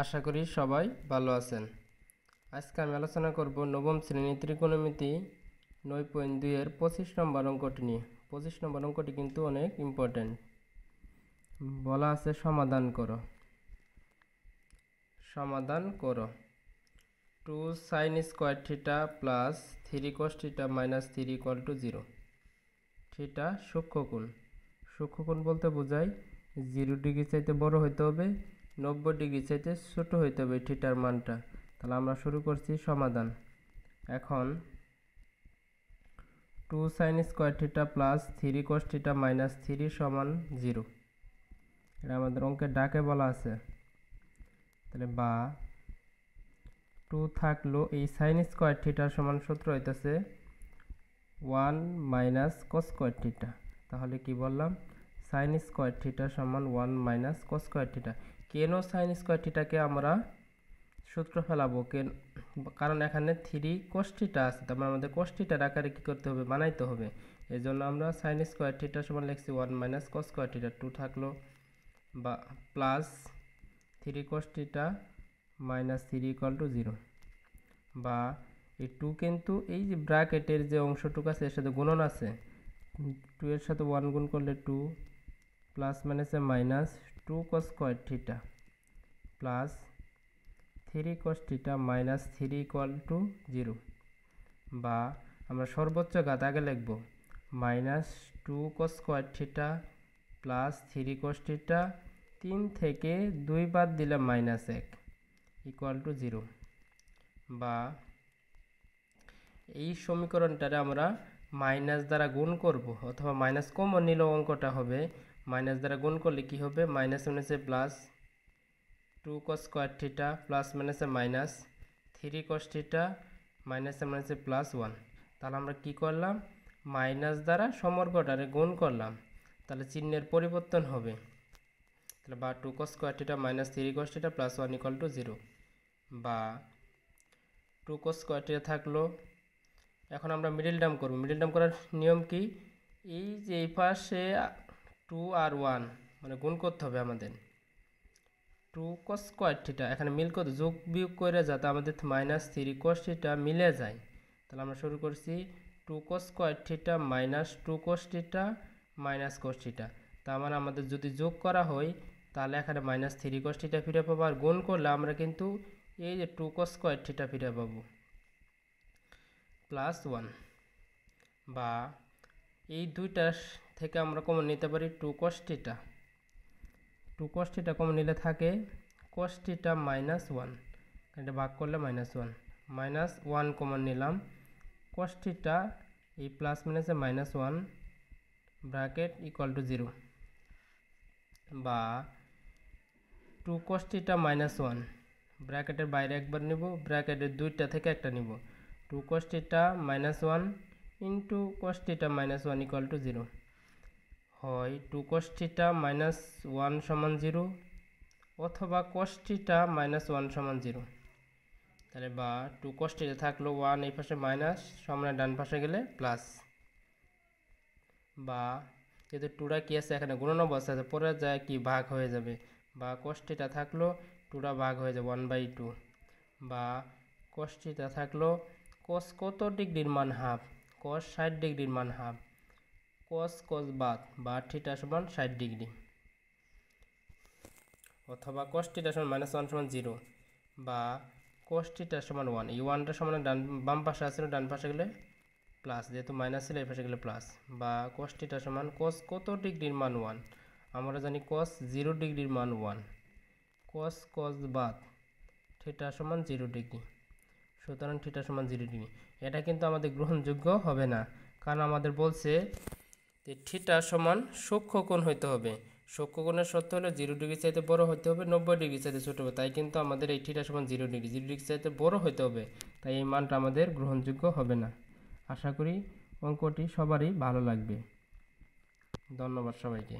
আশা করি সবাই ভালো আছেন। আজকে আমি আলোচনা করব নবম শ্রেণী ত্রিকোণমিতি 9.2 এর 25 নম্বর অঙ্কটি নিয়ে। 25 নম্বর অঙ্কটি কিন্তু অনেক ইম্পর্টেন্ট। বলা আছে সমাধান করো। সমাধান করো 2 sin square theta plus 3 cos theta minus 3 equal to 0। Theta সূক্ষ্মকোণ। সূক্ষ্মকোণ বলতে বোঝায় 0 ডিগ্রি চাইতে বড় হইতে হবে, 90 ডিগ্রি চাইতে ছোট হইতে হবে থিটার মানটা। তাহলে আমরা শুরু করছি সমাধান। এখন 2 sin square theta plus 3 cos theta minus 3 সমান 0। এটা আমাদের অঙ্কের ডাকে বলা আছে। তাহলে বা 2 থাকলো এই sin স্কয়ার থিটার সমান সূত্র হইতেছে 1 মাইনাস cos স্কয়ার থিটা। তাহলে কি বললাম, sin স্কয়ার থিটা সমান 1 মাইনাস cos স্কয়ার থিটা। কেন sin স্কয়ার থিটাকে আমরা সূত্র ফেলাবো, কারণ এখানে 3 cos থিটা আছে, তার মানে আমাদের cos থিটার আকারে কি করতে হবে, বানাইতে হবে। এই জন্য আমরা sin স্কয়ার থিটা সমান লিখছি 1 মাইনাস cos স্কয়ার থিটা। 2 থাকলো বা plus 3 cos theta minus 3 equal to 0। বা এই 2 কিন্তু এই যে ব্র্যাকেটের যে অংশটুকু আছে এর সাথে গুণন আছে, 2 এর সাথে 1 গুণ করলে 2 প্লাস মাইনাসে minus 2 cos square theta plus 3 cos theta minus 3 equal to 0। বা আমরা সর্বোচ্চ ঘাত আগে লিখব, minus 2 cos square theta plus 3 cos theta, 3 থেকে 2 বাদ দিলে মাইনাস 1 ইকুয়াল টু 0। বা এই সমীকরণটারে আমরা মাইনাস দ্বারা গুণ করব, অথবা মাইনাস কমন নিলেও অঙ্কটা হবে। মাইনাস দ্বারা গুণ করলে কি হবে, মাইনাস মাইনাসে plus 2 cos square theta plus মাইনাসে মাইনাস 3 cos থিটা মাইনাসে মাইনাসে প্লাস 1। তাহলে আমরা কি করলাম, মাইনাস দ্বারা সমগ্রটারে গুণ করলাম, তাহলে চিহ্নের পরিবর্তন হবে। তাহলে বা 2 cos square theta minus 3 cos theta plus 1 equal to 0। বা 2 cos স্কয়ার থিটা থাকলো। এখন আমরা মিডল টার্ম করব। মিডল টার্ম করার নিয়ম কি, এই যে এই পাশে 2 আর 1 মানে গুণ করতে হবে আমাদের। 2 cos স্কয়ার থিটা এখানে মিল করতে যোগ বিয়োগ করে যাতে আমাদের মাইনাস 3 cos থিটা মিলে যায়। তাহলে আমরা শুরু করছি 2 cos square theta minus 2 cos theta minus cos theta. তার মানে আমাদের যদি যোগ করা হয় তাহলে এখানে মাইনাস 3 cos থিটা ফিরে পাবো, আর গুণ করলে আমরা কিন্তু এই যে 2 cos স্কয়ার থিটা ফিরে পাবো প্লাস 1। বা এই দুইটা থেকে আমরা কমন নিতে পারি 2 cos theta. 2 cos theta common নিলে থাকে cos থিটা মাইনাস 1, এটা ভাগ করলে মাইনাস 1, মাইনাস 1 কমন নিলাম। cos থিটা এই প্লাস মাইনাসে মাইনাস 1 ব্র্যাকেট ইকুয়াল টু 0। বা 2 cos থিটা মাইনাস 1 ব্র্যাকেটের বাইরে একবার নিব, ব্র্যাকেটের দুইটা থেকে একটা নিব। 2 cos theta minus 1 into cos theta minus 1 equal to 0। হয় 2 cos থিটা মাইনাস 1 সমান 0 অথবা cos থিটা মাইনাস 1 সমান 0। তাহলে বা 2 cos থিটা থাকলো 1 এই পাশে মাইনাস, সমান ডান পাশে গেলে প্লাস। বা যেহেতু 2টা কি আছে এখানে গুণন অবস্থা আছে, পরে যায় কি ভাগ হয়ে যাবে। বা cos থিটা থাকলো 2টা ভাগ হয়ে যাবে 1/2। বা cos থিটা থাকলো cos কত ডিগ্রির মান হাফ, cos 60 ডিগ্রির মান হাফ, cos cos বাদ বা থিটা সমান 60 ডিগ্রি। অথবা cos থিটা সমান মাইনাস 1 সমান 0। বা cos থিটা সমান 1, এই 1টা সমান ডান বাম পাশে আছে, ডান পাশে গেলে প্লাস, যেহেতু মাইনাস ছিল এই পাশে গেলে প্লাস। বা cos থিটা সমান cos কত ডিগ্রির মান 1, আমরা জানি cos 0 ডিগ্রির মান 1, cos cos বাদ থিটা সমান 0 ডিগ্রি। সুতরাং থিটা সমান 0 ডিগ্রি। এটা কিন্তু আমাদের গ্রহণযোগ্য হবে না, কারণ আমাদের বলছে যে থিটা সমান সূক্ষ্মকোণ হইতে হবে। সূক্ষ্মকোণের শর্ত হলো 0 ডিগ্রি চাইতে বড় হতে হবে, 90 ডিগ্রি চাইতে ছোট হবে। তাই কিন্তু আমাদের এই থিটা সমান 0 ডিগ্রি, 0 ডিগ্রি চাইতে বড় হতে হবে। তাই এই মানটা আমাদের গ্রহণযোগ্য হবে না। আশা করি অঙ্কটি সবারই ভালো লাগবে। ধন্যবাদ সবাইকে।